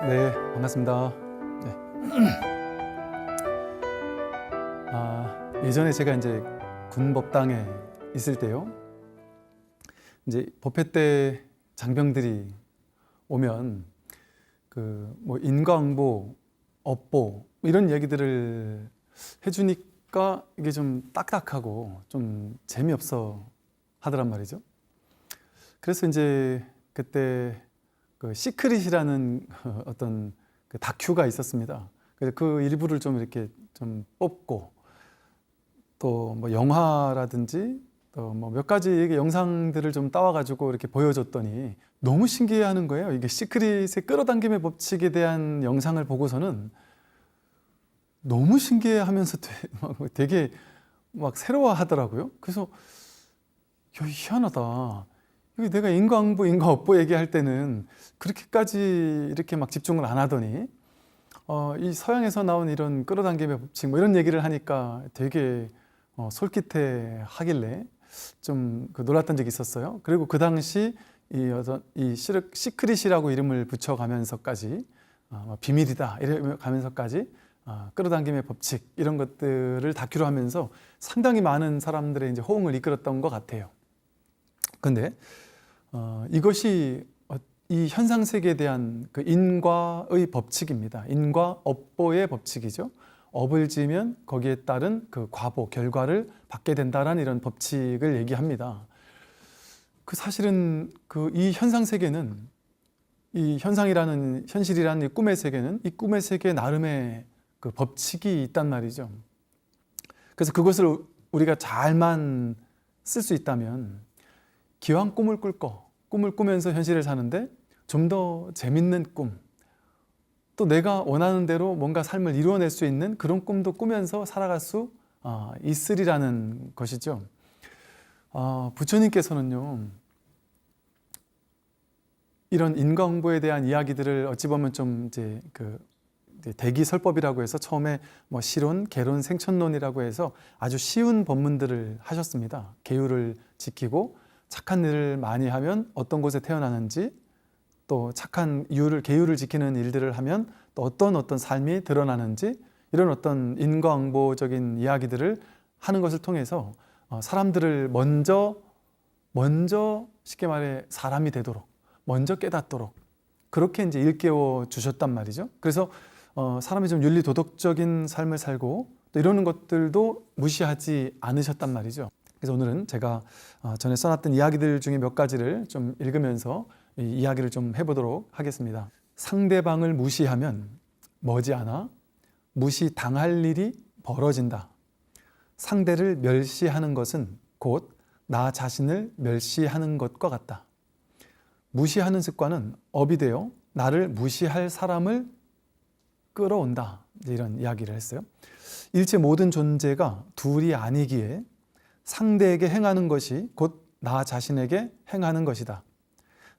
네, 반갑습니다. 네. 예전에 제가 이제 군법당에 있을 때요. 이제 법회 때 장병들이 오면 뭐 인과응보, 업보 이런 얘기들을 해주니까 이게 좀 딱딱하고 좀 재미없어 하더란 말이죠. 그래서 이제 그때 시크릿이라는 어떤 다큐가 있었습니다. 그래서 그 일부를 좀 이렇게 좀 뽑고 또 뭐 영화라든지 또 뭐 몇 가지 영상들을 좀 따와가지고 이렇게 보여줬더니 너무 신기해하는 거예요. 이게 시크릿의 끌어당김의 법칙에 대한 영상을 보고서는 너무 신기해하면서 되게 막 새로워하더라고요. 그래서 야, 희한하다. 여기 내가 인과응보, 인과업보 얘기할 때는 그렇게까지 이렇게 막 집중을 안 하더니 이 서양에서 나온 이런 끌어당김의 법칙 뭐 이런 얘기를 하니까 되게 솔깃해 하길래 좀 놀랐던 적이 있었어요. 그리고 그 당시 이 시크릿이라고 이름을 붙여가면서까지 비밀이다 이러면서까지 끌어당김의 법칙 이런 것들을 다큐로 하면서 상당히 많은 사람들의 이제 호응을 이끌었던 것 같아요. 근데 이것이 이 현상 세계에 대한 그 인과의 법칙입니다. 인과 업보의 법칙이죠. 업을 지으면 거기에 따른 그 과보, 결과를 받게 된다라는 이런 법칙을 얘기합니다. 그 사실은 이 현상 세계는 이 현상이라는 현실이라는 이 꿈의 세계는 이 꿈의 세계 나름의 그 법칙이 있단 말이죠. 그래서 그것을 우리가 잘만 쓸 수 있다면 기왕 꿈을 꾸면서 현실을 사는데 좀 더 재밌는 꿈, 또 내가 원하는 대로 뭔가 삶을 이루어낼 수 있는 그런 꿈도 꾸면서 살아갈 수 있으리라는 것이죠. 부처님께서는요, 이런 인과응보에 대한 이야기들을 어찌 보면 좀 이제 대기설법이라고 해서 처음에 뭐 실론, 개론, 생천론이라고 해서 아주 쉬운 법문들을 하셨습니다. 계율을 지키고 착한 일을 많이 하면 어떤 곳에 태어나는지, 또 착한 계율을 지키는 일들을 하면 또 어떤 삶이 드러나는지, 이런 어떤 인과응보적인 이야기들을 하는 것을 통해서 사람들을 먼저 쉽게 말해 사람이 되도록, 먼저 깨닫도록 그렇게 이제 일깨워 주셨단 말이죠. 그래서 사람이 좀 윤리 도덕적인 삶을 살고 또 이러는 것들도 무시하지 않으셨단 말이죠. 그래서 오늘은 제가 전에 써놨던 이야기들 중에 몇 가지를 좀 읽으면서 이 이야기를 좀 해보도록 하겠습니다. 상대방을 무시하면 머지않아 무시당할 일이 벌어진다. 상대를 멸시하는 것은 곧 나 자신을 멸시하는 것과 같다. 무시하는 습관은 업이 되어 나를 무시할 사람을 끌어온다. 이런 이야기를 했어요. 일체 모든 존재가 둘이 아니기에 상대에게 행하는 것이 곧 나 자신에게 행하는 것이다.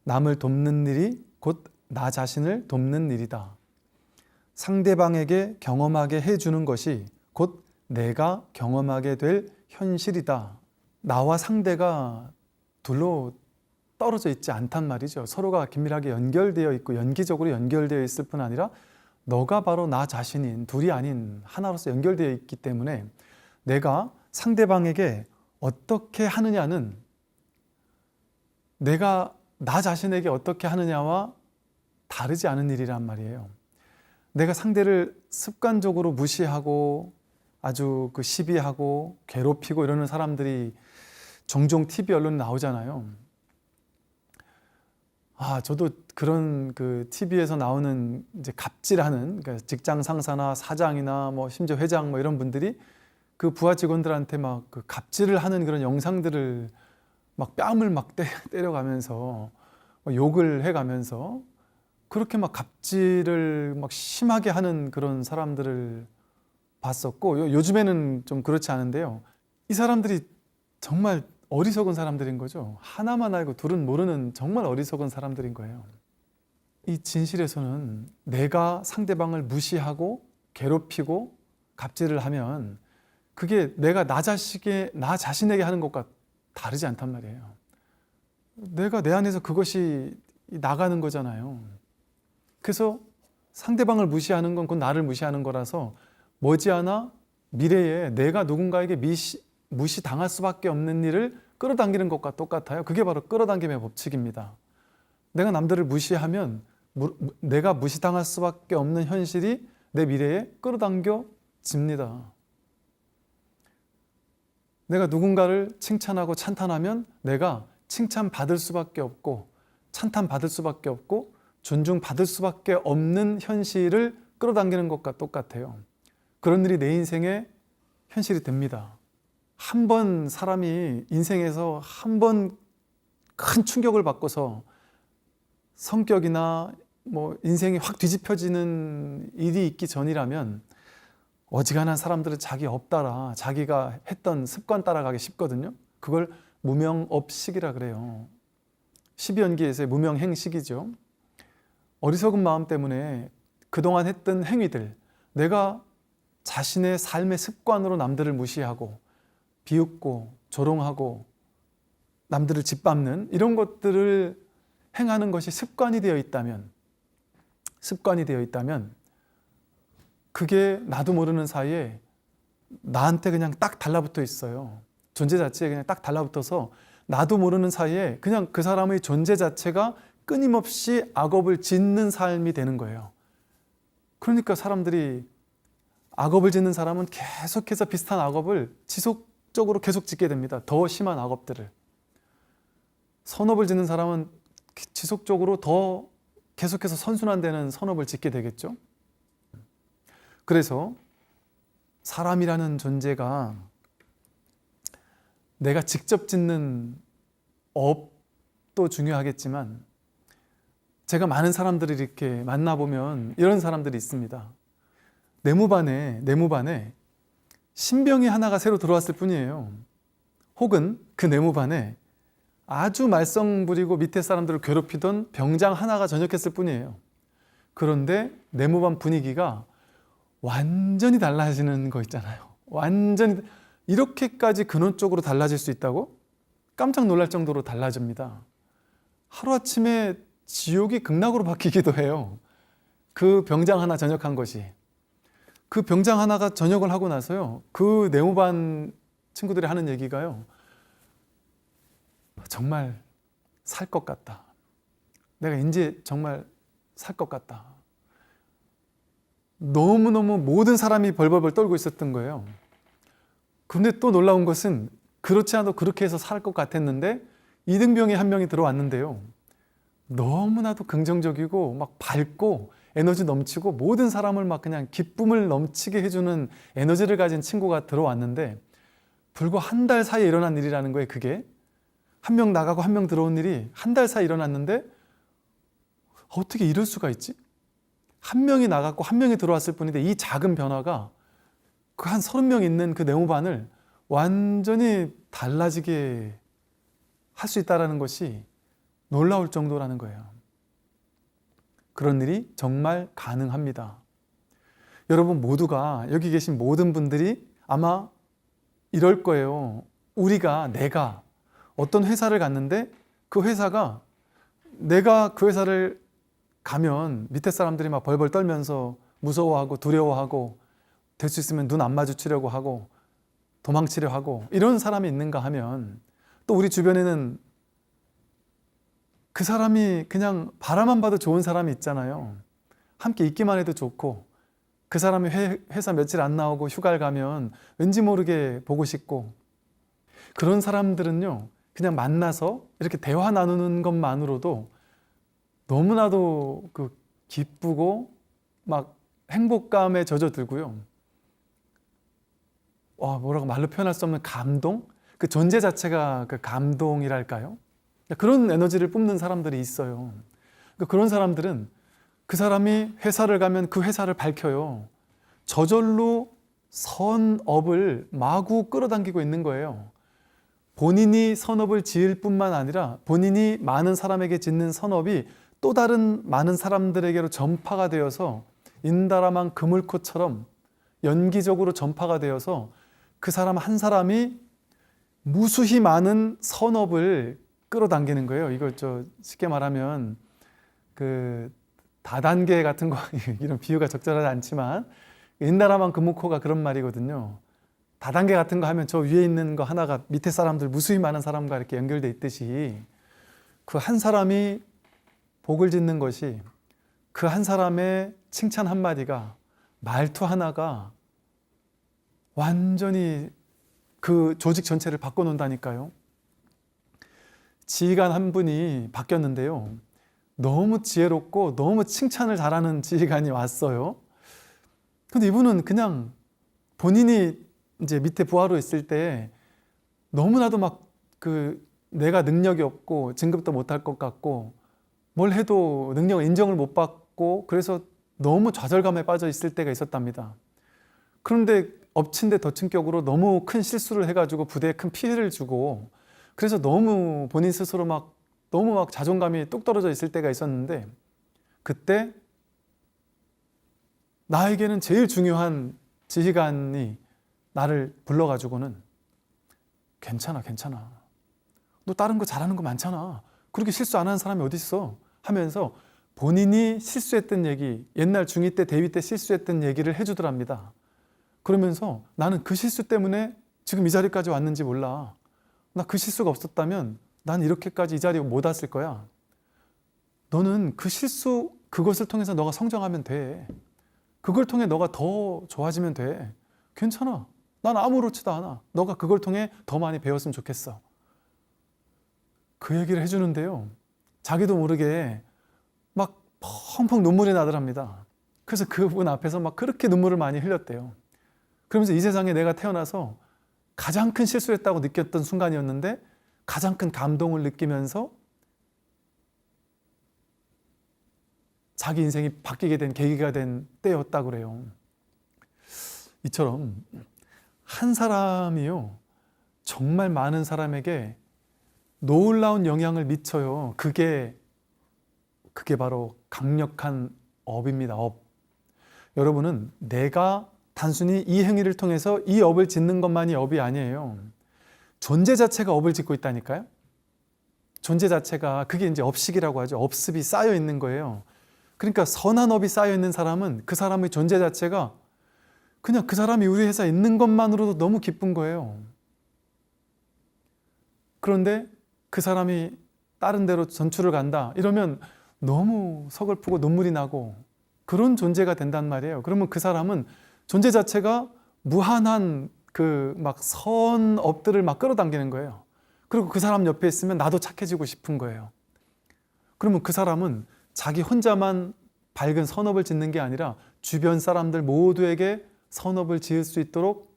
남을 돕는 일이 곧 나 자신을 돕는 일이다. 상대방에게 경험하게 해주는 것이 곧 내가 경험하게 될 현실이다. 나와 상대가 둘로 떨어져 있지 않단 말이죠. 서로가 긴밀하게 연결되어 있고 연기적으로 연결되어 있을 뿐 아니라 너가 바로 나 자신인, 둘이 아닌 하나로서 연결되어 있기 때문에 내가 상대방에게 어떻게 하느냐는 내가 나 자신에게 어떻게 하느냐와 다르지 않은 일이란 말이에요. 내가 상대를 습관적으로 무시하고 아주 시비하고 괴롭히고 이러는 사람들이 종종 TV 언론에 나오잖아요. 저도 그런 TV에서 나오는 이제 갑질하는, 그러니까 직장 상사나 사장이나 뭐 심지어 회장 뭐 이런 분들이 그 부하 직원들한테 막 갑질을 하는 그런 영상들을 막 뺨을 막 때려가면서 욕을 해가면서 그렇게 막 갑질을 막 심하게 하는 그런 사람들을 봤었고, 요즘에는 좀 그렇지 않은데요. 이 사람들이 정말 어리석은 사람들인 거죠. 하나만 알고 둘은 모르는 정말 어리석은 사람들인 거예요. 이 진실에서는 내가 상대방을 무시하고 괴롭히고 갑질을 하면 그게 내가 나 자신에게 하는 것과 다르지 않단 말이에요. 내가 내 안에서 그것이 나가는 거잖아요. 그래서 상대방을 무시하는 건 곧 나를 무시하는 거라서 머지않아 미래에 내가 누군가에게 무시당할 수밖에 없는 일을 끌어당기는 것과 똑같아요. 그게 바로 끌어당김의 법칙입니다. 내가 남들을 무시하면 내가 무시당할 수밖에 없는 현실이 내 미래에 끌어당겨집니다. 내가 누군가를 칭찬하고 찬탄하면 내가 칭찬받을 수밖에 없고 찬탄받을 수밖에 없고 존중받을 수밖에 없는 현실을 끌어당기는 것과 똑같아요. 그런 일이 내 인생의 현실이 됩니다. 한 번 사람이 인생에서 한 번 큰 충격을 받고서 성격이나 인생이 확 뒤집혀지는 일이 있기 전이라면 어지간한 사람들은 자기 업 따라 자기가 했던 습관 따라가기 쉽거든요. 그걸 무명업식이라 그래요. 12연기에서의 무명행식이죠. 어리석은 마음 때문에 그동안 했던 행위들, 내가 자신의 삶의 습관으로 남들을 무시하고 비웃고 조롱하고 남들을 짓밟는 이런 것들을 행하는 것이 습관이 되어 있다면 그게 나도 모르는 사이에 나한테 그냥 딱 달라붙어 있어요. 존재 자체에 그냥 딱 달라붙어서 나도 모르는 사이에 그냥 그 사람의 존재 자체가 끊임없이 악업을 짓는 삶이 되는 거예요. 그러니까 사람들이 악업을 짓는 사람은 계속해서 비슷한 악업을 지속적으로 계속 짓게 됩니다. 더 심한 악업들을. 선업을 짓는 사람은 지속적으로 더 계속해서 선순환되는 선업을 짓게 되겠죠. 그래서 사람이라는 존재가 내가 직접 짓는 업도 중요하겠지만 제가 많은 사람들을 이렇게 만나보면 이런 사람들이 있습니다. 내무반에 신병이 하나가 새로 들어왔을 뿐이에요. 혹은 그 내무반에 아주 말썽 부리고 밑에 사람들을 괴롭히던 병장 하나가 전역했을 뿐이에요. 그런데 내무반 분위기가 완전히 달라지는 거 있잖아요. 완전히 이렇게까지 근원적으로 달라질 수 있다고? 깜짝 놀랄 정도로 달라집니다. 하루아침에 지옥이 극락으로 바뀌기도 해요. 그 병장 하나 전역한 것이. 그 병장 하나가 전역을 하고 나서요, 그 내무반 친구들이 하는 얘기가요, 정말 살 것 같다. 내가 이제 정말 살 것 같다. 너무너무 모든 사람이 벌벌벌 떨고 있었던 거예요. 근데 또 놀라운 것은 그렇지 않아도 그렇게 해서 살 것 같았는데 이등병이 한 명이 들어왔는데요, 너무나도 긍정적이고 막 밝고 에너지 넘치고 모든 사람을 막 그냥 기쁨을 넘치게 해주는 에너지를 가진 친구가 들어왔는데 불과 한 달 사이에 일어난 일이라는 거예요. 그게 한 명 나가고 한 명 들어온 일이 한 달 사이에 일어났는데 어떻게 이럴 수가 있지? 한 명이 나갔고 한 명이 들어왔을 뿐인데 이 작은 변화가 그 한 30명 있는 그 내무반을 완전히 달라지게 할 수 있다는 것이 놀라울 정도라는 거예요. 그런 일이 정말 가능합니다. 여러분 모두가, 여기 계신 모든 분들이 아마 이럴 거예요. 내가 어떤 회사를 갔는데 그 회사가, 내가 그 회사를 가면 밑에 사람들이 막 벌벌 떨면서 무서워하고 두려워하고 될 수 있으면 눈 안 마주치려고 하고 도망치려 하고 이런 사람이 있는가 하면, 또 우리 주변에는 그 사람이 그냥 바라만 봐도 좋은 사람이 있잖아요. 함께 있기만 해도 좋고, 그 사람이 회사 며칠 안 나오고 휴가를 가면 왠지 모르게 보고 싶고, 그런 사람들은요, 그냥 만나서 이렇게 대화 나누는 것만으로도 너무나도 기쁘고 막 행복감에 젖어들고요. 뭐라고 말로 표현할 수 없는 감동? 그 존재 자체가 그 감동이랄까요? 그런 에너지를 뿜는 사람들이 있어요. 그런 사람들은 그 사람이 회사를 가면 그 회사를 밝혀요. 저절로 선업을 마구 끌어당기고 있는 거예요. 본인이 선업을 지을 뿐만 아니라 본인이 많은 사람에게 짓는 선업이 또 다른 많은 사람들에게로 전파가 되어서 인다라만 그물코처럼 연기적으로 전파가 되어서 그 사람 한 사람이 무수히 많은 선업을 끌어당기는 거예요. 이걸 쉽게 말하면 다단계 같은 거 이런 비유가 적절하지 않지만 옛나라만 금무코가 그런 말이거든요. 다단계 같은 거 하면 저 위에 있는 거 하나가 밑에 사람들 무수히 많은 사람과 이렇게 연결돼 있듯이 그 한 사람이 복을 짓는 것이 그 한 사람의 칭찬 한마디가 말투 하나가 완전히 그 조직 전체를 바꿔놓는다니까요. 지휘관 한 분이 바뀌었는데요. 너무 지혜롭고 너무 칭찬을 잘하는 지휘관이 왔어요. 근데 이분은 그냥 본인이 이제 밑에 부하로 있을 때 너무나도 막 내가 능력이 없고 진급도 못할 것 같고 뭘 해도 능력을 인정을 못 받고 그래서 너무 좌절감에 빠져 있을 때가 있었답니다. 그런데 엎친 데 덮친 격으로 너무 큰 실수를 해가지고 부대에 큰 피해를 주고 그래서 너무 본인 스스로 너무 자존감이 뚝 떨어져 있을 때가 있었는데 그때 나에게는 제일 중요한 지휘관이 나를 불러가지고는 괜찮아. 너 다른 거 잘하는 거 많잖아. 그렇게 실수 안 하는 사람이 어디 있어? 하면서 본인이 실수했던 얘기, 옛날 중2 때, 대위 때 실수했던 얘기를 해주더랍니다. 그러면서 나는 그 실수 때문에 지금 이 자리까지 왔는지 몰라. 나 그 실수가 없었다면 난 이렇게까지 이 자리에 못 왔을 거야. 너는 그 실수, 그것을 통해서 너가 성장하면 돼. 그걸 통해 너가 더 좋아지면 돼. 괜찮아. 난 아무렇지도 않아. 너가 그걸 통해 더 많이 배웠으면 좋겠어. 그 얘기를 해주는데요. 자기도 모르게 막 펑펑 눈물이 나더랍니다. 그래서 그분 앞에서 막 그렇게 눈물을 많이 흘렸대요. 그러면서 이 세상에 내가 태어나서 가장 큰 실수했다고 느꼈던 순간이었는데 가장 큰 감동을 느끼면서 자기 인생이 바뀌게 된 계기가 된 때였다고 그래요. 이처럼 한 사람이요 정말 많은 사람에게 놀라운 영향을 미쳐요. 그게 바로 강력한 업입니다. 업. 여러분은 내가 단순히 이 행위를 통해서 이 업을 짓는 것만이 업이 아니에요. 존재 자체가 업을 짓고 있다니까요. 존재 자체가 그게 이제 업식이라고 하죠. 업습이 쌓여 있는 거예요. 그러니까 선한 업이 쌓여 있는 사람은 그 사람의 존재 자체가 그냥 그 사람이 우리 회사에 있는 것만으로도 너무 기쁜 거예요. 그런데 그 사람이 다른 데로 전출을 간다 이러면 너무 서글프고 눈물이 나고 그런 존재가 된단 말이에요. 그러면 그 사람은 존재 자체가 무한한 선업들을 끌어당기는 거예요. 그리고 그 사람 옆에 있으면 나도 착해지고 싶은 거예요. 그러면 그 사람은 자기 혼자만 밝은 선업을 짓는 게 아니라 주변 사람들 모두에게 선업을 지을 수 있도록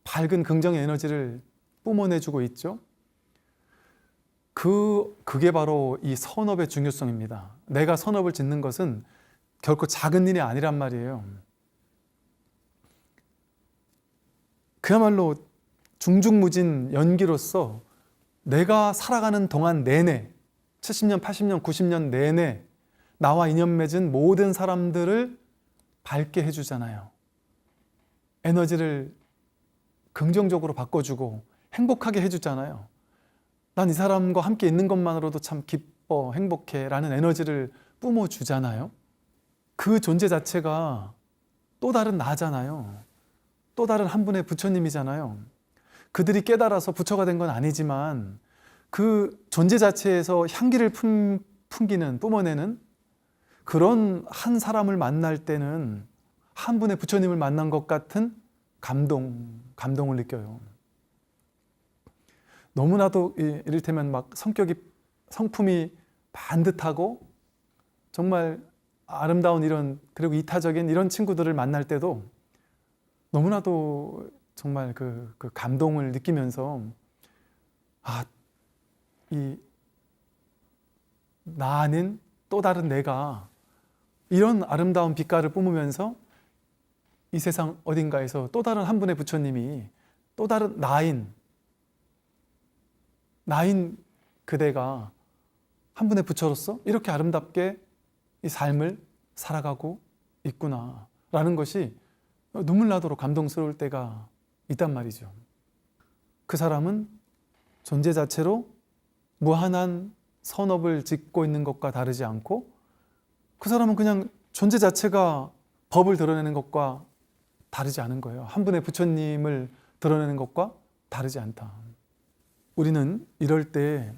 밝은 긍정의 에너지를 뿜어내주고 있죠. 그게 바로 이 선업의 중요성입니다. 내가 선업을 짓는 것은 결코 작은 일이 아니란 말이에요. 그야말로 중중무진 연기로서 내가 살아가는 동안 내내 70년, 80년, 90년 내내 나와 인연 맺은 모든 사람들을 밝게 해주잖아요. 에너지를 긍정적으로 바꿔주고 행복하게 해주잖아요. 난 이 사람과 함께 있는 것만으로도 참 기뻐, 행복해 라는 에너지를 뿜어주잖아요. 그 존재 자체가 또 다른 나잖아요. 또 다른 한 분의 부처님이잖아요. 그들이 깨달아서 부처가 된 건 아니지만 그 존재 자체에서 향기를 풍기는, 뿜어내는 그런 한 사람을 만날 때는 한 분의 부처님을 만난 것 같은 감동을 느껴요. 너무나도 이를테면 성품이 반듯하고 정말 아름다운 그리고 이타적인 이런 친구들을 만날 때도 너무나도 정말 그 감동을 느끼면서 나 아닌 또 다른 내가 이런 아름다운 빛깔을 뿜으면서 이 세상 어딘가에서 또 다른 한 분의 부처님이 또 다른 나인 그대가 한 분의 부처로서 이렇게 아름답게 이 삶을 살아가고 있구나 라는 것이 눈물 나도록 감동스러울 때가 있단 말이죠. 그 사람은 존재 자체로 무한한 선업을 짓고 있는 것과 다르지 않고 그 사람은 그냥 존재 자체가 법을 드러내는 것과 다르지 않은 거예요. 한 분의 부처님을 드러내는 것과 다르지 않다. 우리는 이럴 때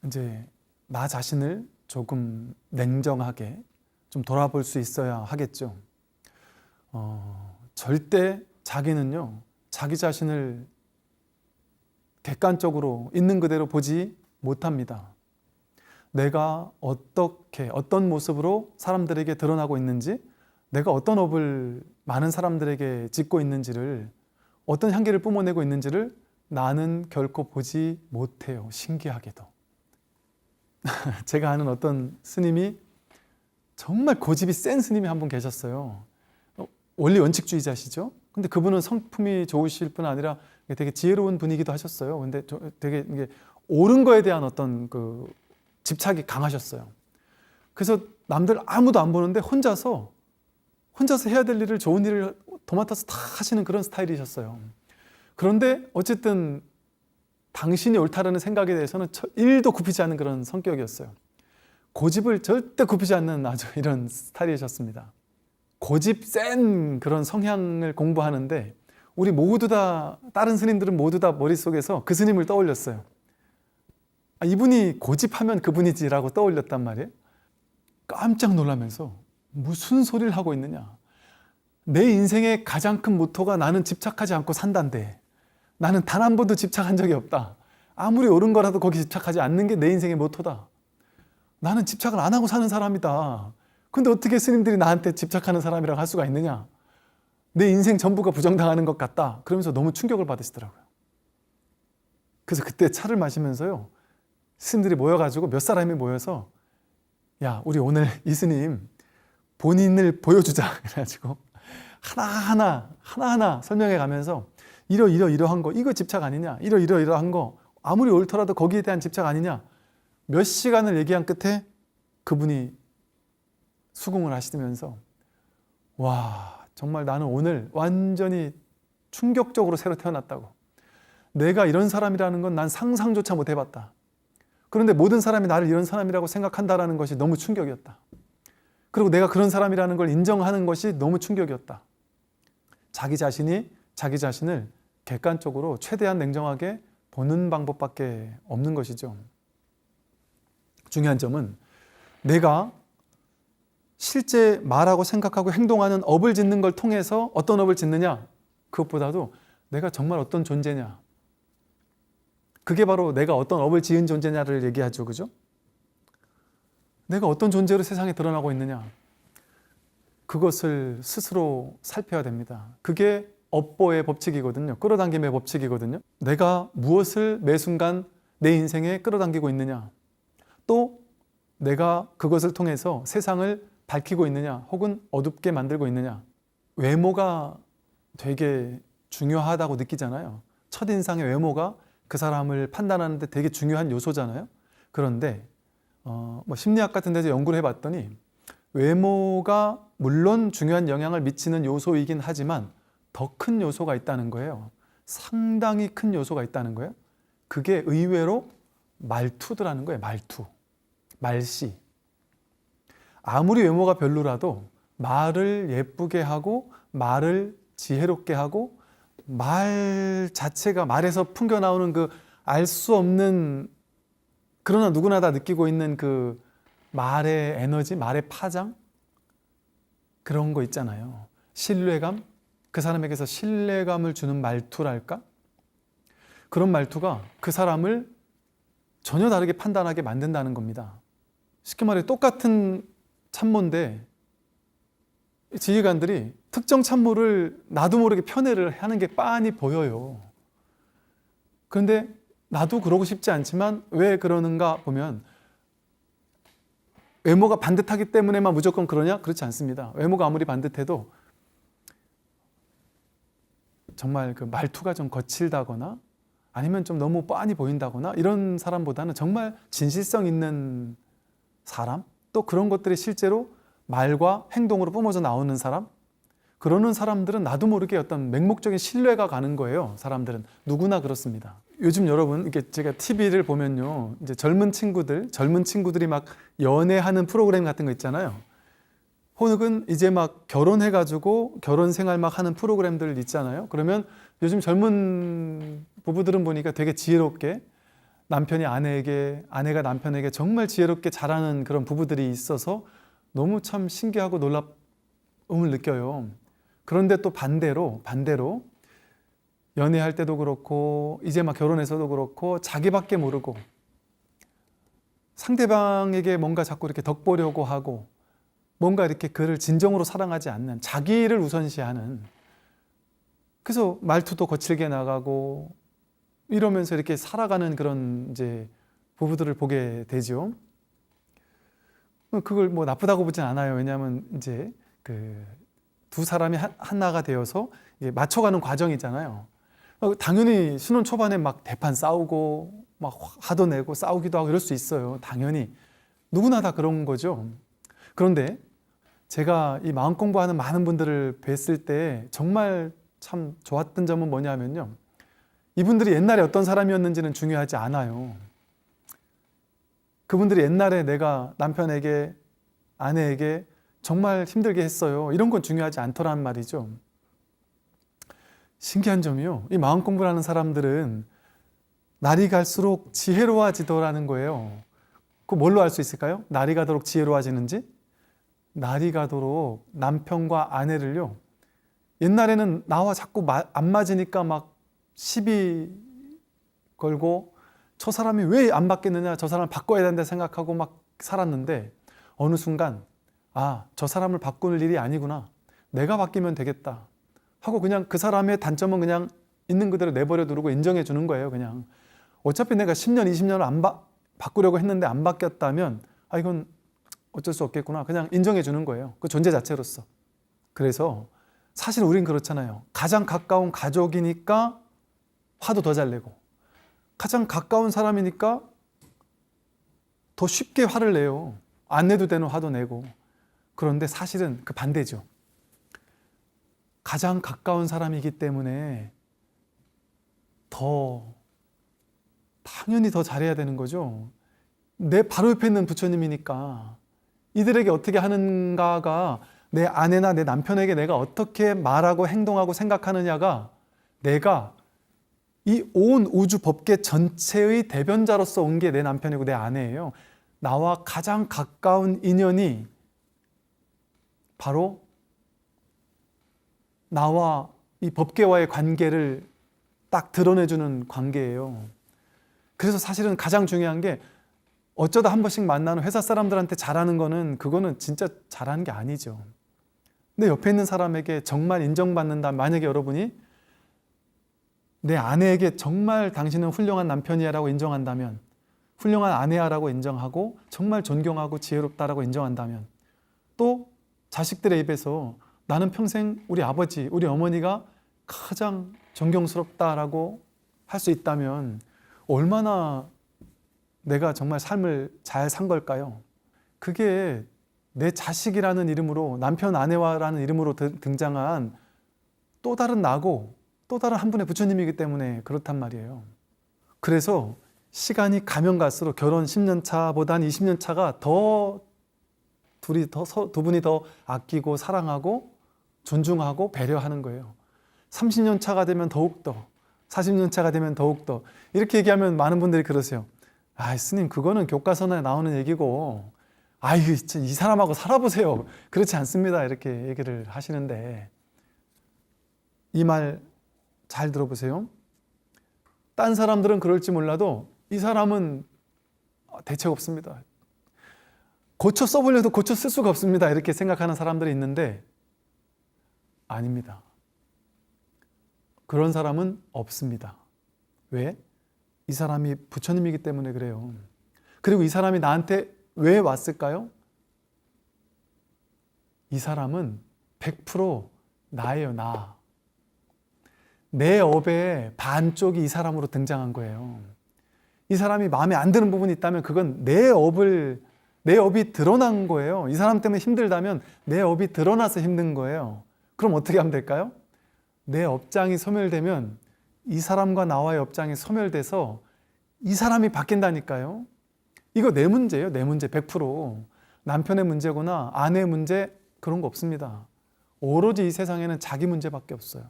이제 나 자신을 조금 냉정하게 좀 돌아볼 수 있어야 하겠죠. 절대 자기는요, 자기 자신을 객관적으로 있는 그대로 보지 못합니다. 내가 어떻게, 어떤 모습으로 사람들에게 드러나고 있는지, 내가 어떤 업을 많은 사람들에게 짓고 있는지를, 어떤 향기를 뿜어내고 있는지를 나는 결코 보지 못해요. 신기하게도. 제가 아는 어떤 스님이, 정말 고집이 센 스님이 한 분 계셨어요. 원리 원칙주의자시죠. 근데 그분은 성품이 좋으실 뿐 아니라 되게 지혜로운 분이기도 하셨어요. 근데 되게 이게 옳은 거에 대한 어떤 그 집착이 강하셨어요. 그래서 남들 아무도 안 보는데 혼자서 해야 될 일을, 좋은 일을 도맡아서 다 하시는 그런 스타일이셨어요. 그런데 어쨌든 당신이 옳다라는 생각에 대해서는 1도 굽히지 않는 그런 성격이었어요. 고집을 절대 굽히지 않는 아주 이런 스타일이셨습니다. 고집 센 그런 성향을 공부하는데 우리 모두 다, 다른 스님들은 모두 다 머릿속에서 그 스님을 떠올렸어요. 이분이 고집하면 그분이지라고 떠올렸단 말이에요. 깜짝 놀라면서 무슨 소리를 하고 있느냐. 내 인생의 가장 큰 모토가 나는 집착하지 않고 산다는데, 나는 단 한 번도 집착한 적이 없다. 아무리 옳은 거라도 거기 집착하지 않는 게 내 인생의 모토다. 나는 집착을 안 하고 사는 사람이다. 근데 어떻게 스님들이 나한테 집착하는 사람이라고 할 수가 있느냐. 내 인생 전부가 부정당하는 것 같다. 그러면서 너무 충격을 받으시더라고요. 그래서 그때 차를 마시면서요, 스님들이 모여가지고 몇 사람이 모여서, 야, 우리 오늘 이 스님 본인을 보여주자. 그래가지고 하나하나 설명해 가면서 이러한 거, 이거 집착 아니냐, 이러한 거, 아무리 옳더라도 거기에 대한 집착 아니냐, 몇 시간을 얘기한 끝에 그분이 수긍을 하시면서, 와, 정말 나는 오늘 완전히 충격적으로 새로 태어났다고. 내가 이런 사람이라는 건 난 상상조차 못 해봤다. 그런데 모든 사람이 나를 이런 사람이라고 생각한다는 것이 너무 충격이었다. 그리고 내가 그런 사람이라는 걸 인정하는 것이 너무 충격이었다. 자기 자신이 자기 자신을 객관적으로 최대한 냉정하게 보는 방법밖에 없는 것이죠. 중요한 점은 내가 실제 말하고 생각하고 행동하는 업을 짓는 걸 통해서 어떤 업을 짓느냐, 그것보다도 내가 정말 어떤 존재냐, 그게 바로 내가 어떤 업을 지은 존재냐를 얘기하죠. 그죠? 내가 어떤 존재로 세상에 드러나고 있느냐, 그것을 스스로 살펴야 됩니다. 그게 업보의 법칙이거든요. 끌어당김의 법칙이거든요. 내가 무엇을 매 순간 내 인생에 끌어당기고 있느냐, 또 내가 그것을 통해서 세상을 밝히고 있느냐, 혹은 어둡게 만들고 있느냐. 외모가 되게 중요하다고 느끼잖아요. 첫인상의 외모가 그 사람을 판단하는데 되게 중요한 요소잖아요. 그런데 심리학 같은 데서 연구를 해봤더니 외모가 물론 중요한 영향을 미치는 요소이긴 하지만 더 큰 요소가 있다는 거예요. 상당히 큰 요소가 있다는 거예요. 그게 의외로 말투더라는 거예요. 말씨. 아무리 외모가 별로라도 말을 예쁘게 하고 말을 지혜롭게 하고 말 자체가, 말에서 풍겨나오는 그 알 수 없는, 그러나 누구나 다 느끼고 있는 그 말의 에너지, 말의 파장, 그런 거 있잖아요. 신뢰감, 그 사람에게서 신뢰감을 주는 말투랄까? 그런 말투가 그 사람을 전혀 다르게 판단하게 만든다는 겁니다. 쉽게 말해 똑같은 참모인데 지휘관들이 특정 참모를 나도 모르게 편애를 하는 게 빤히 보여요. 그런데 나도 그러고 싶지 않지만 왜 그러는가 보면, 외모가 반듯하기 때문에만 무조건 그러냐? 그렇지 않습니다. 외모가 아무리 반듯해도 정말 그 말투가 좀 거칠다거나 아니면 좀 너무 빤히 보인다거나 이런 사람보다는 정말 진실성 있는 사람, 또 그런 것들이 실제로 말과 행동으로 뿜어져 나오는 사람, 그러는 사람들은 나도 모르게 어떤 맹목적인 신뢰가 가는 거예요. 사람들은 누구나 그렇습니다. 요즘 여러분, 이게 제가 TV를 보면요, 이제 젊은 친구들이 막 연애하는 프로그램 같은 거 있잖아요. 혹은 이제 막 결혼해가지고 결혼 생활 막 하는 프로그램들 있잖아요. 그러면 요즘 젊은 부부들은 보니까 되게 지혜롭게 남편이 아내에게, 아내가 남편에게 정말 지혜롭게 잘하는 그런 부부들이 있어서 너무 참 신기하고 놀라움을 느껴요. 그런데 또 반대로 연애할 때도 그렇고 이제 막 결혼해서도 그렇고 자기밖에 모르고 상대방에게 뭔가 자꾸 이렇게 덕보려고 하고 뭔가 이렇게 그를 진정으로 사랑하지 않는, 자기를 우선시하는, 그래서 말투도 거칠게 나가고 이러면서 이렇게 살아가는 그런 이제 부부들을 보게 되죠. 그걸 뭐 나쁘다고 보진 않아요. 왜냐하면 이제 그 두 사람이 하나가 되어서 맞춰가는 과정이잖아요. 당연히 신혼 초반에 막 대판 싸우고 막 화도 내고 싸우기도 하고 이럴 수 있어요. 당연히 누구나 다 그런 거죠. 그런데 제가 이 마음 공부하는 많은 분들을 뵀을 때 정말 참 좋았던 점은 뭐냐면요, 이분들이 옛날에 어떤 사람이었는지는 중요하지 않아요. 그분들이 옛날에 내가 남편에게, 아내에게 정말 힘들게 했어요, 이런 건 중요하지 않더란 말이죠. 신기한 점이요, 이 마음 공부를 하는 사람들은 날이 갈수록 지혜로워지더라는 거예요. 그 뭘로 알 수 있을까요? 날이 가도록 지혜로워지는지? 날이 가도록 남편과 아내를요, 옛날에는 나와 자꾸 안 맞으니까 막 시비 걸고 저 사람이 왜 안 바뀌느냐, 저 사람을 바꿔야 된다 생각하고 막 살았는데 어느 순간 저 사람을 바꾸는 일이 아니구나, 내가 바뀌면 되겠다 하고 그냥 그 사람의 단점은 그냥 있는 그대로 내버려 두고 인정해 주는 거예요. 그냥 어차피 내가 10년, 20년을 바꾸려고 했는데 안 바뀌었다면 이건 어쩔 수 없겠구나, 그냥 인정해 주는 거예요. 그 존재 자체로서. 그래서 사실 우린 그렇잖아요. 가장 가까운 가족이니까 화도 더 잘 내고, 가장 가까운 사람이니까 더 쉽게 화를 내요. 안 내도 되는 화도 내고. 그런데 사실은 그 반대죠. 가장 가까운 사람이기 때문에 당연히 더 잘해야 되는 거죠. 내 바로 옆에 있는 부처님이니까 이들에게 어떻게 하는가가, 내 아내나 내 남편에게 내가 어떻게 말하고 행동하고 생각하느냐가 내가 이 온 우주 법계 전체의 대변자로서 온 게 내 남편이고 내 아내예요. 나와 가장 가까운 인연이 바로 나와 이 법계와의 관계를 딱 드러내주는 관계예요. 그래서 사실은 가장 중요한 게, 어쩌다 한 번씩 만나는 회사 사람들한테 잘하는 거는, 그거는 진짜 잘하는 게 아니죠. 내 옆에 있는 사람에게 정말 인정받는다. 만약에 여러분이 내 아내에게 정말 당신은 훌륭한 남편이야 라고 인정한다면, 훌륭한 아내야 라고 인정하고 정말 존경하고 지혜롭다라고 인정한다면, 또 자식들의 입에서 나는 평생 우리 아버지, 우리 어머니가 가장 존경스럽다라고 할 수 있다면 얼마나 내가 정말 삶을 잘 산 걸까요? 그게 내 자식이라는 이름으로, 남편 아내와라는 이름으로 등장한 또 다른 나고 또 다른 한 분의 부처님이기 때문에 그렇단 말이에요. 그래서 시간이 가면 갈수록 결혼 10년 차보단 20년 차가 두 분이 더 아끼고 사랑하고 존중하고 배려하는 거예요. 30년 차가 되면 더욱더, 40년 차가 되면 더욱더. 이렇게 얘기하면 많은 분들이 그러세요. 스님, 그거는 교과서에 나오는 얘기고, 이 사람하고 살아보세요. 그렇지 않습니다. 이렇게 얘기를 하시는데, 이 말 잘 들어보세요. 딴 사람들은 그럴지 몰라도 이 사람은 대책 없습니다. 고쳐 써보려도 고쳐 쓸 수가 없습니다. 이렇게 생각하는 사람들이 있는데 아닙니다. 그런 사람은 없습니다. 왜? 이 사람이 부처님이기 때문에 그래요. 그리고 이 사람이 나한테 왜 왔을까요? 이 사람은 100% 나예요, 나. 내 업의 반쪽이 이 사람으로 등장한 거예요. 이 사람이 마음에 안 드는 부분이 있다면 그건 내 업이 드러난 거예요. 이 사람 때문에 힘들다면 내 업이 드러나서 힘든 거예요. 그럼 어떻게 하면 될까요? 내 업장이 소멸되면 이 사람과 나와의 업장이 소멸돼서 이 사람이 바뀐다니까요. 이거 내 문제예요. 내 문제 100%. 남편의 문제거나 아내의 문제 그런 거 없습니다. 오로지 이 세상에는 자기 문제밖에 없어요.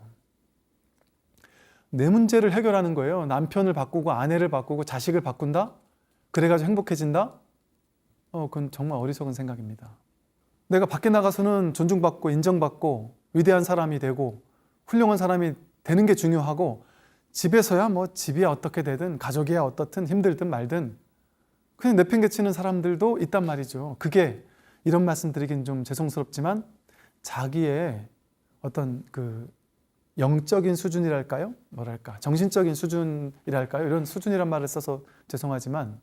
내 문제를 해결하는 거예요. 남편을 바꾸고 아내를 바꾸고 자식을 바꾼다? 그래가지고 행복해진다? 그건 정말 어리석은 생각입니다. 내가 밖에 나가서는 존중받고 인정받고 위대한 사람이 되고 훌륭한 사람이 되는 게 중요하고, 집에서야 뭐 집이야 어떻게 되든 가족이야 어떻든 힘들든 말든 그냥 내팽개치는 사람들도 있단 말이죠. 그게, 이런 말씀 드리긴 좀 죄송스럽지만, 자기의 어떤 그 영적인 수준이랄까요? 뭐랄까, 정신적인 수준이랄까요? 이런 수준이란 말을 써서 죄송하지만,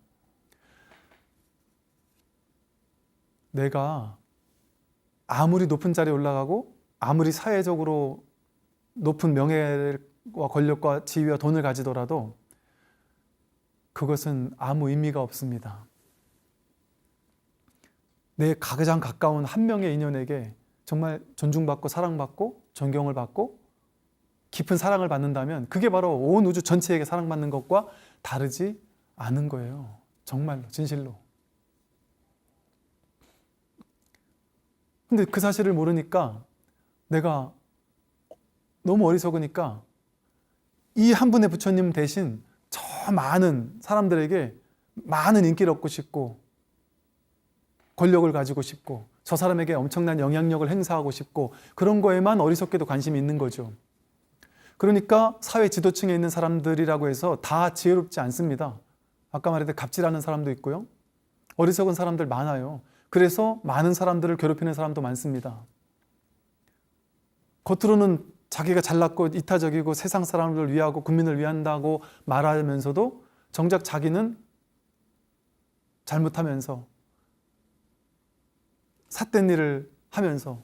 내가 아무리 높은 자리에 올라가고 아무리 사회적으로 높은 명예와 권력과 지위와 돈을 가지더라도 그것은 아무 의미가 없습니다. 내 가장 가까운 한 명의 인연에게 정말 존중받고 사랑받고 존경을 받고 깊은 사랑을 받는다면 그게 바로 온 우주 전체에게 사랑받는 것과 다르지 않은 거예요. 정말로, 진실로. 근데 그 사실을 모르니까, 내가 너무 어리석으니까 이 한 분의 부처님 대신 저 많은 사람들에게 많은 인기를 얻고 싶고 권력을 가지고 싶고 저 사람에게 엄청난 영향력을 행사하고 싶고 그런 거에만 어리석게도 관심이 있는 거죠. 그러니까 사회 지도층에 있는 사람들이라고 해서 다 지혜롭지 않습니다. 아까 말했듯이 갑질하는 사람도 있고요. 어리석은 사람들 많아요. 그래서 많은 사람들을 괴롭히는 사람도 많습니다. 겉으로는 자기가 잘났고 이타적이고 세상 사람들을 위하고 국민을 위한다고 말하면서도 정작 자기는 잘못하면서 삿된 일을 하면서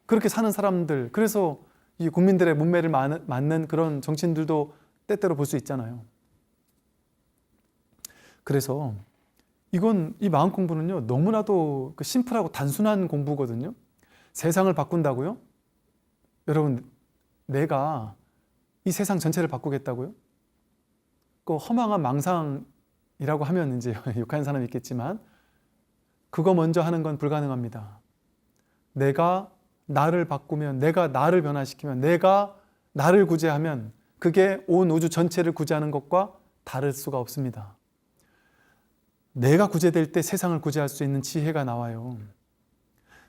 그렇게 사는 사람들, 그래서 이 국민들의 문매를 맞는 그런 정치인들도 때때로 볼 수 있잖아요. 그래서 이 마음 공부는요, 너무나도 심플하고 단순한 공부거든요. 세상을 바꾼다고요? 여러분, 내가 이 세상 전체를 바꾸겠다고요? 그 허망한 망상이라고 하면 이제 욕하는 사람이 있겠지만, 그거 먼저 하는 건 불가능합니다. 내가 나를 바꾸면, 내가 나를 변화시키면, 내가 나를 구제하면 그게 온 우주 전체를 구제하는 것과 다를 수가 없습니다. 내가 구제될 때 세상을 구제할 수 있는 지혜가 나와요.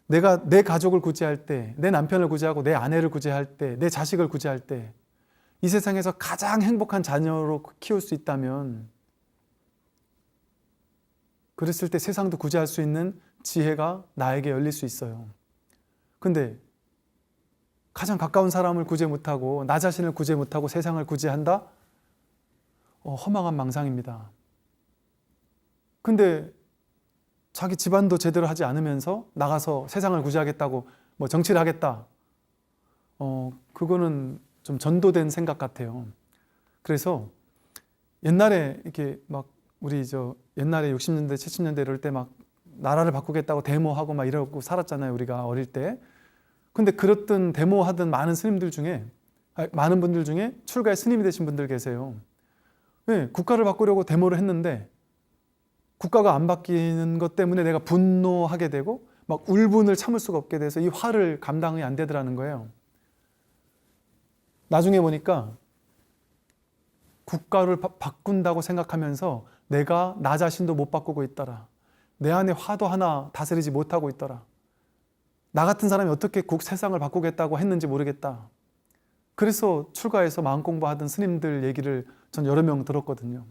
내가 내 가족을 구제할 때, 내 남편을 구제하고 내 아내를 구제할 때, 내 자식을 구제할 때, 이 세상에서 가장 행복한 자녀로 키울 수 있다면, 그랬을 때 세상도 구제할 수 있는 지혜가 나에게 열릴 수 있어요. 근데 가장 가까운 사람을 구제 못하고 나 자신을 구제 못하고 세상을 구제한다? 허망한 망상입니다. 근데 자기 집안도 제대로 하지 않으면서 나가서 세상을 구제하겠다고 뭐 정치를 하겠다. 그거는 좀 전도된 생각 같아요. 그래서 옛날에 이렇게 막 우리 옛날에 60년대, 70년대 이럴 때 막 나라를 바꾸겠다고 데모하고 막 이러고 살았잖아요. 우리가 어릴 때. 근데 그랬던 데모하던 많은 스님들 중에, 많은 분들 중에 출가의 스님이 되신 분들 계세요. 네, 국가를 바꾸려고 데모를 했는데 국가가 안 바뀌는 것 때문에 내가 분노하게 되고 막 울분을 참을 수가 없게 돼서 이 화를 감당이 안 되더라는 거예요. 나중에 보니까 국가를 바꾼다고 생각하면서 내가 나 자신도 못 바꾸고 있더라. 내 안에 화도 하나 다스리지 못하고 있더라. 나 같은 사람이 어떻게 세상을 바꾸겠다고 했는지 모르겠다. 그래서 출가해서 마음 공부하던 스님들 얘기를 전 여러 명 들었거든요.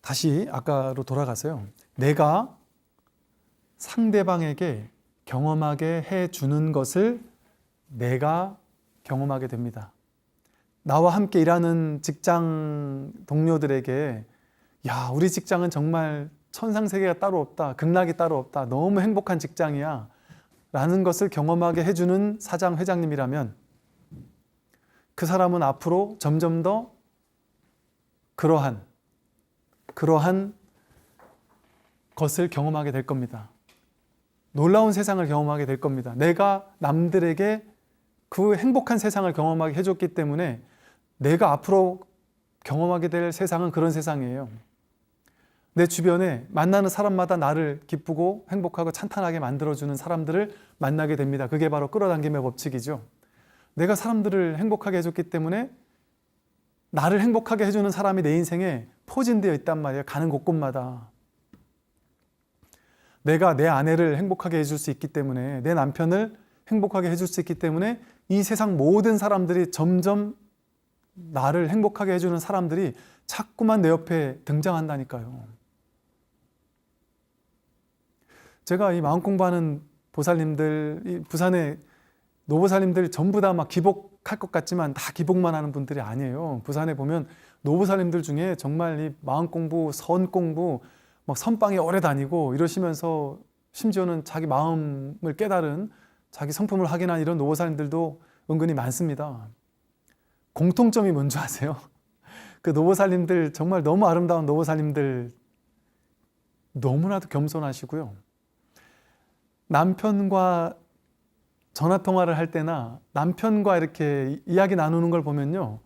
다시 아까로 돌아가서요. 내가 상대방에게 경험하게 해주는 것을 내가 경험하게 됩니다. 나와 함께 일하는 직장 동료들에게 야, 우리 직장은 정말 천상세계가 따로 없다. 극락이 따로 없다. 너무 행복한 직장이야. 라는 것을 경험하게 해주는 사장, 회장님이라면 그 사람은 앞으로 점점 더 그러한 것을 경험하게 될 겁니다. 놀라운 세상을 경험하게 될 겁니다. 내가 남들에게 그 행복한 세상을 경험하게 해줬기 때문에 내가 앞으로 경험하게 될 세상은 그런 세상이에요. 내 주변에 만나는 사람마다 나를 기쁘고 행복하고 찬탄하게 만들어주는 사람들을 만나게 됩니다. 그게 바로 끌어당김의 법칙이죠. 내가 사람들을 행복하게 해줬기 때문에 나를 행복하게 해주는 사람이 내 인생에 포진되어 있단 말이에요. 가는 곳곳마다. 내가 내 아내를 행복하게 해줄 수 있기 때문에, 내 남편을 행복하게 해줄 수 있기 때문에 이 세상 모든 사람들이 점점 나를 행복하게 해주는 사람들이 자꾸만 내 옆에 등장한다니까요. 제가 이 마음 공부하는 보살님들, 이 부산의 노보살님들 전부 다 막 기복할 것 같지만 다 기복만 하는 분들이 아니에요. 부산에 보면 노보살님들 중에 정말 이 마음 공부, 선 공부, 막 선방에 오래 다니고 이러시면서 심지어는 자기 마음을 깨달은, 자기 성품을 확인한 이런 노보살님들도 은근히 많습니다. 공통점이 뭔지 아세요? 그 노보살님들, 정말 너무 아름다운 노보살님들 너무나도 겸손하시고요. 남편과 전화 통화를 할 때나 남편과 이렇게 이야기 나누는 걸 보면요,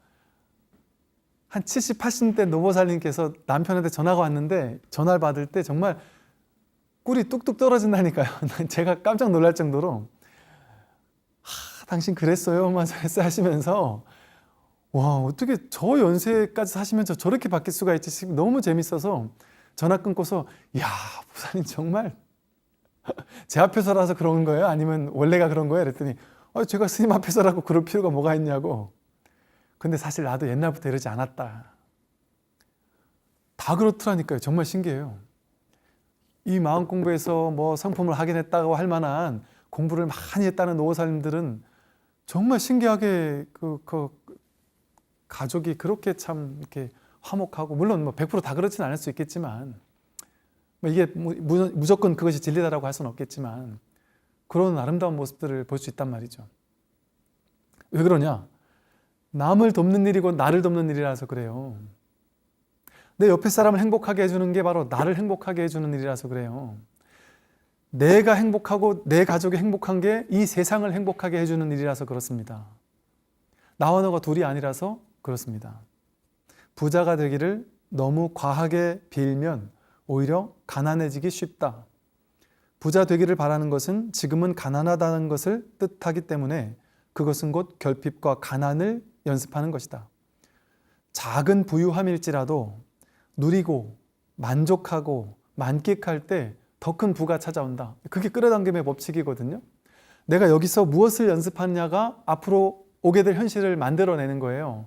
한 70, 80대 노보살님께서 남편한테 전화가 왔는데 전화를 받을 때 정말 꿀이 뚝뚝 떨어진다니까요. 제가 깜짝 놀랄 정도로 당신 그랬어요? 막 하시면서 와, 어떻게 저 연세까지 사시면서 저렇게 바뀔 수가 있지? 너무 재밌어서 전화 끊고서, 야, 보살님 정말 제 앞에서라서 그런 거예요? 아니면 원래가 그런 거예요? 그랬더니 제가 스님 앞에서라고 그럴 필요가 뭐가 있냐고. 근데 사실 나도 옛날부터 이러지 않았다. 다 그렇더라니까요. 정말 신기해요. 이 마음 공부에서 뭐 성품을 확인했다고 할 만한 공부를 많이 했다는 노보살님들은 정말 신기하게 그 가족이 그렇게 참 이렇게 화목하고, 물론 뭐 100% 다 그렇진 않을 수 있겠지만, 이게 무조건 그것이 진리다라고 할 수는 없겠지만 그런 아름다운 모습들을 볼 수 있단 말이죠. 왜 그러냐? 남을 돕는 일이고 나를 돕는 일이라서 그래요. 내 옆에 사람을 행복하게 해주는 게 바로 나를 행복하게 해주는 일이라서 그래요. 내가 행복하고 내 가족이 행복한 게 이 세상을 행복하게 해주는 일이라서 그렇습니다. 나와 너가 둘이 아니라서 그렇습니다. 부자가 되기를 너무 과하게 빌면 오히려 가난해지기 쉽다. 부자 되기를 바라는 것은 지금은 가난하다는 것을 뜻하기 때문에 그것은 곧 결핍과 가난을 연습하는 것이다. 작은 부유함일지라도 누리고 만족하고 만끽할 때 더 큰 부가 찾아온다. 그게 끌어당김의 법칙이거든요. 내가 여기서 무엇을 연습하느냐가 앞으로 오게 될 현실을 만들어내는 거예요.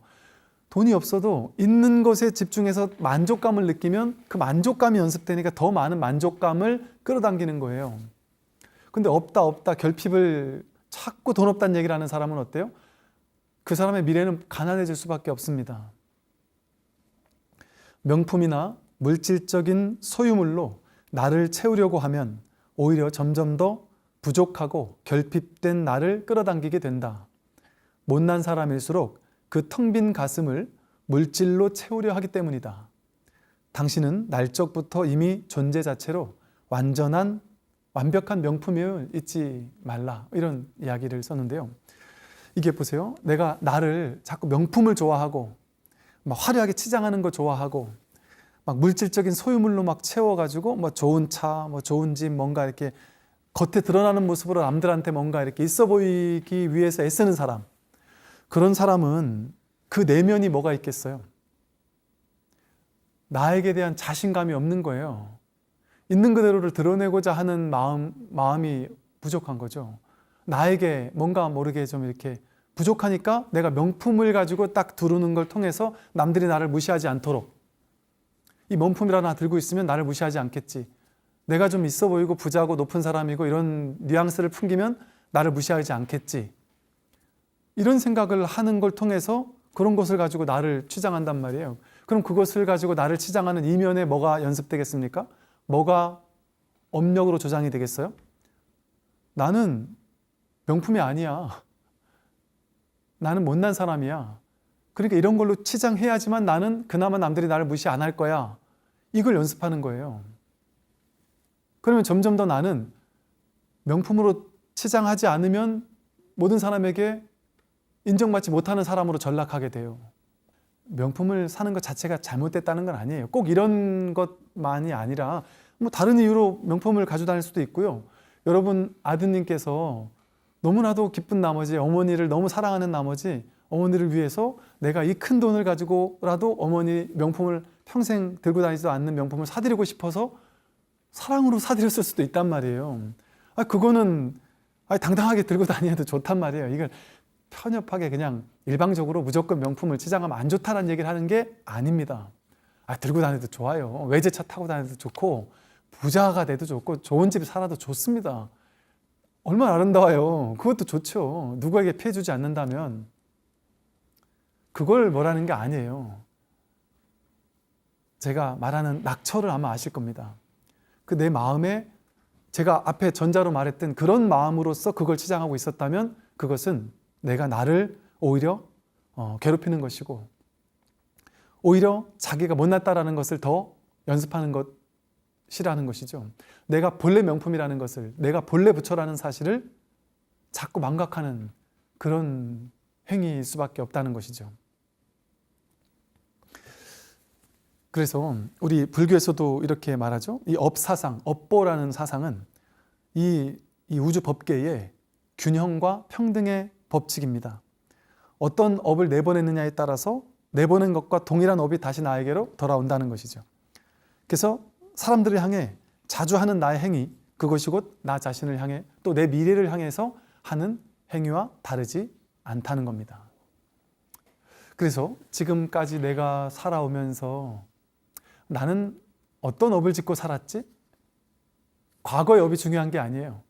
돈이 없어도 있는 것에 집중해서 만족감을 느끼면 그 만족감이 연습되니까 더 많은 만족감을 끌어당기는 거예요. 근데 없다 결핍을 자꾸 돈 없다는 얘기를 하는 사람은 어때요? 그 사람의 미래는 가난해질 수밖에 없습니다. 명품이나 물질적인 소유물로 나를 채우려고 하면 오히려 점점 더 부족하고 결핍된 나를 끌어당기게 된다. 못난 사람일수록 그 텅 빈 가슴을 물질로 채우려 하기 때문이다. 당신은 날적부터 이미 존재 자체로 완벽한 명품임을 잊지 말라. 이런 이야기를 썼는데요. 이게 보세요. 내가 나를 자꾸 명품을 좋아하고 막 화려하게 치장하는 거 좋아하고 막 물질적인 소유물로 막 채워가지고 뭐 좋은 차, 뭐 좋은 집, 뭔가 이렇게 겉에 드러나는 모습으로 남들한테 뭔가 이렇게 있어 보이기 위해서 애쓰는 사람, 그런 사람은 그 내면이 뭐가 있겠어요? 나에게 대한 자신감이 없는 거예요. 있는 그대로를 드러내고자 하는 마음이 부족한 거죠. 나에게 뭔가 모르게 좀 이렇게 부족하니까 내가 명품을 가지고 딱 두르는 걸 통해서 남들이 나를 무시하지 않도록, 이 명품이라도 하나 들고 있으면 나를 무시하지 않겠지, 내가 좀 있어 보이고 부자고 높은 사람이고 이런 뉘앙스를 풍기면 나를 무시하지 않겠지, 이런 생각을 하는 걸 통해서 그런 것을 가지고 나를 치장한단 말이에요. 그럼 그것을 가지고 나를 치장하는 이면에 뭐가 연습되겠습니까? 뭐가 업력으로 조장이 되겠어요? 나는 명품이 아니야. 나는 못난 사람이야. 그러니까 이런 걸로 치장해야지만 나는 그나마 남들이 나를 무시 안 할 거야. 이걸 연습하는 거예요. 그러면 점점 더 나는 명품으로 치장하지 않으면 모든 사람에게 인정받지 못하는 사람으로 전락하게 돼요. 명품을 사는 것 자체가 잘못됐다는 건 아니에요. 꼭 이런 것만이 아니라 뭐 다른 이유로 명품을 가지고 다닐 수도 있고요. 여러분 아드님께서 너무나도 기쁜 나머지, 어머니를 너무 사랑하는 나머지 어머니를 위해서 내가 이 큰 돈을 가지고라도 어머니 명품을 평생 들고 다니지도 않는 명품을 사드리고 싶어서 사랑으로 사드렸을 수도 있단 말이에요. 그거는 당당하게 들고 다녀도 좋단 말이에요. 이걸 편협하게 그냥 일방적으로 무조건 명품을 치장하면 안 좋다는 얘기를 하는 게 아닙니다. 들고 다녀도 좋아요. 외제차 타고 다녀도 좋고 부자가 돼도 좋고 좋은 집에 살아도 좋습니다. 얼마나 아름다워요. 그것도 좋죠. 누구에게 피해 주지 않는다면. 그걸 뭐라는 게 아니에요. 제가 말하는 낙처를 아마 아실 겁니다. 그 내 마음에 제가 앞에 전자로 말했던 그런 마음으로서 그걸 치장하고 있었다면 그것은 내가 나를 오히려 괴롭히는 것이고 오히려 자기가 못났다라는 것을 더 연습하는 것이라는 것이죠. 내가 본래 명품이라는 것을, 내가 본래 부처라는 사실을 자꾸 망각하는 그런 행위일 수밖에 없다는 것이죠. 그래서 우리 불교에서도 이렇게 말하죠. 이 업사상, 업보라는 사상은 이 우주 법계의 균형과 평등의 법칙입니다. 어떤 업을 내보냈느냐에 따라서 내보낸 것과 동일한 업이 다시 나에게로 돌아온다는 것이죠. 그래서 사람들을 향해 자주 하는 나의 행위, 그것이 곧 나 자신을 향해 또 내 미래를 향해서 하는 행위와 다르지 않다는 겁니다. 그래서 지금까지 내가 살아오면서 나는 어떤 업을 짓고 살았지? 과거의 업이 중요한 게 아니에요.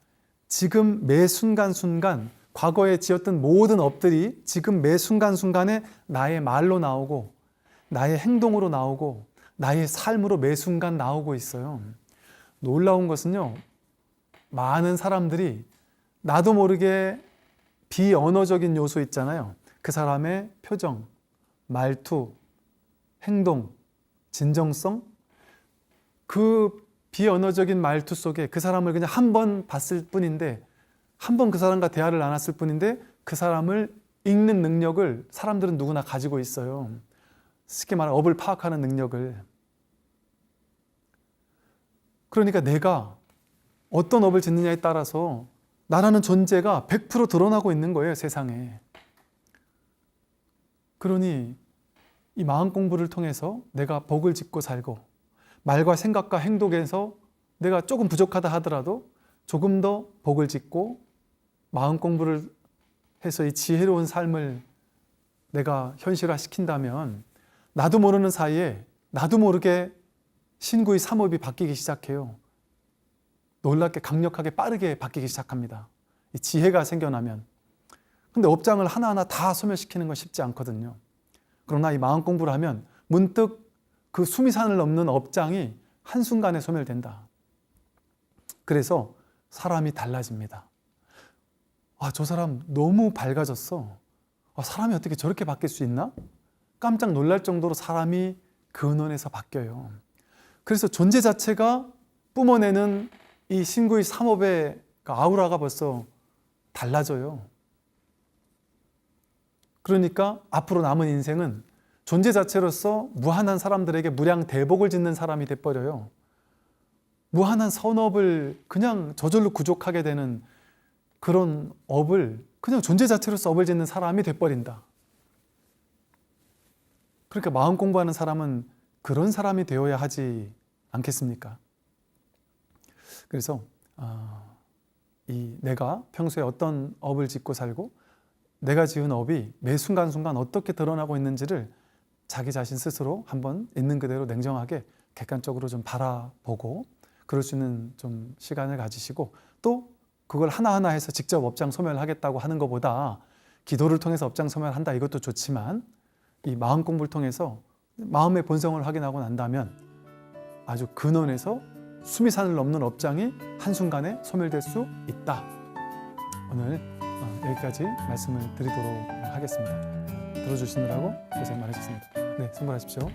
지금 매 순간순간 과거에 지었던 모든 업들이 지금 매 순간순간에 나의 말로 나오고 나의 행동으로 나오고 나의 삶으로 매 순간 나오고 있어요. 놀라운 것은요, 많은 사람들이 나도 모르게 비언어적인 요소 있잖아요. 그 사람의 표정, 말투, 행동, 진정성, 그 비언어적인 말투 속에 그 사람을 그냥 한 번 봤을 뿐인데, 한 번 그 사람과 대화를 나눴을 뿐인데 그 사람을 읽는 능력을 사람들은 누구나 가지고 있어요. 쉽게 말하면 업을 파악하는 능력을. 그러니까 내가 어떤 업을 짓느냐에 따라서 나라는 존재가 100% 드러나고 있는 거예요, 세상에. 그러니 이 마음 공부를 통해서 내가 복을 짓고 살고 말과 생각과 행동에서 내가 조금 부족하다 하더라도 조금 더 복을 짓고 마음 공부를 해서 이 지혜로운 삶을 내가 현실화 시킨다면 나도 모르는 사이에 나도 모르게 신구의 삼업이 바뀌기 시작해요. 놀랍게 강력하게 빠르게 바뀌기 시작합니다. 이 지혜가 생겨나면. 근데 업장을 하나하나 다 소멸시키는 건 쉽지 않거든요. 그러나 이 마음 공부를 하면 문득 그 수미산을 넘는 업장이 한순간에 소멸된다. 그래서 사람이 달라집니다. 저 사람 너무 밝아졌어. 사람이 어떻게 저렇게 바뀔 수 있나? 깜짝 놀랄 정도로 사람이 근원에서 바뀌어요. 그래서 존재 자체가 뿜어내는 이 신구의 삼업의 아우라가 벌써 달라져요. 그러니까 앞으로 남은 인생은 존재 자체로서 무한한 사람들에게 무량 대복을 짓는 사람이 돼버려요. 무한한 선업을 그냥 저절로 구족하게 되는 그런 업을 그냥 존재 자체로서 업을 짓는 사람이 돼버린다. 그러니까 마음 공부하는 사람은 그런 사람이 되어야 하지 않겠습니까? 그래서 내가 평소에 어떤 업을 짓고 살고 내가 지은 업이 매 순간순간 어떻게 드러나고 있는지를 자기 자신 스스로 한번 있는 그대로 냉정하게 객관적으로 좀 바라보고 그럴 수 있는 좀 시간을 가지시고 또 그걸 하나하나 해서 직접 업장 소멸하겠다고 하는 것보다 기도를 통해서 업장 소멸한다 이것도 좋지만 이 마음 공부를 통해서 마음의 본성을 확인하고 난다면 아주 근원에서 수미산을 넘는 업장이 한순간에 소멸될 수 있다. 오늘 여기까지 말씀을 드리도록 하겠습니다. 들어주시느라고 고생 많으셨습니다. 네, 승부하십시오.